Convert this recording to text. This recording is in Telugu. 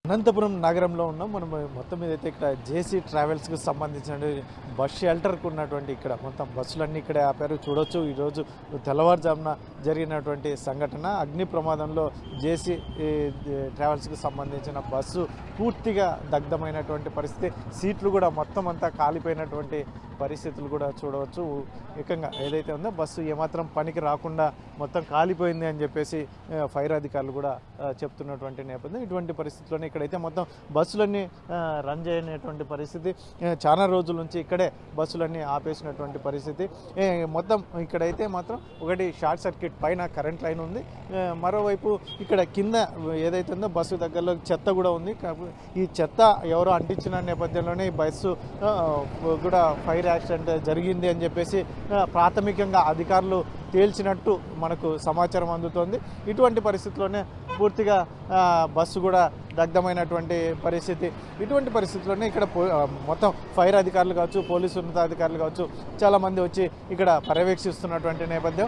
అనంతపురం నగరంలో ఉన్నాం. మనం మొత్తం మీద అయితే ఇక్కడ జేసీ ట్రావెల్స్కి సంబంధించిన బస్ షెల్టర్కు ఉన్నటువంటి ఇక్కడ మొత్తం బస్సులన్నీ ఇక్కడే ఆపారు. చూడొచ్చు ఈరోజు తెల్లవారుజామున జరిగినటువంటి సంఘటన అగ్ని ప్రమాదంలో జేసీ ట్రావెల్స్కి సంబంధించిన బస్సు పూర్తిగా దగ్ధమైనటువంటి పరిస్థితి. సీట్లు కూడా మొత్తం అంతా కాలిపోయినటువంటి పరిస్థితులు కూడా చూడవచ్చు. ఏకంగా ఏదైతే ఉందో బస్సు ఏమాత్రం పనికి రాకుండా మొత్తం కాలిపోయింది అని చెప్పేసి ఫైర్ అధికారులు కూడా చెప్తున్నటువంటి నేపథ్యం. ఇటువంటి పరిస్థితుల్లోనే ఇక్కడైతే మొత్తం బస్సులన్నీ రన్ చేయనటువంటి పరిస్థితి. చాలా రోజుల నుంచి ఇక్కడే బస్సులన్నీ ఆపేసినటువంటి పరిస్థితి. మొత్తం ఇక్కడైతే మాత్రం ఒకటి షార్ట్ సర్క్యూట్ పైన కరెంట్ లైన్ ఉంది. మరోవైపు ఇక్కడ కింద ఏదైతే ఉందో బస్సు దగ్గరలో చెత్త కూడా ఉంది. ఈ చెత్త ఎవరో అంటించిన నేపథ్యంలోనే ఈ బస్సు కూడా ఫైర్ యాక్సిడెంట్ జరిగింది అని చెప్పేసి ప్రాథమికంగా అధికారులు తేల్చినట్టు మనకు సమాచారం అందుతోంది. ఇటువంటి పరిస్థితుల్లోనే పూర్తిగా బస్సు కూడా దగ్ధమైనటువంటి పరిస్థితి. ఇటువంటి పరిస్థితుల్లోనే ఇక్కడ మొత్తం ఫైర్ అధికారులు కావచ్చు, పోలీసు ఉన్నతాధికారులు కావచ్చు చాలామంది వచ్చి ఇక్కడ పర్యవేక్షిస్తున్నటువంటి నేపథ్యం.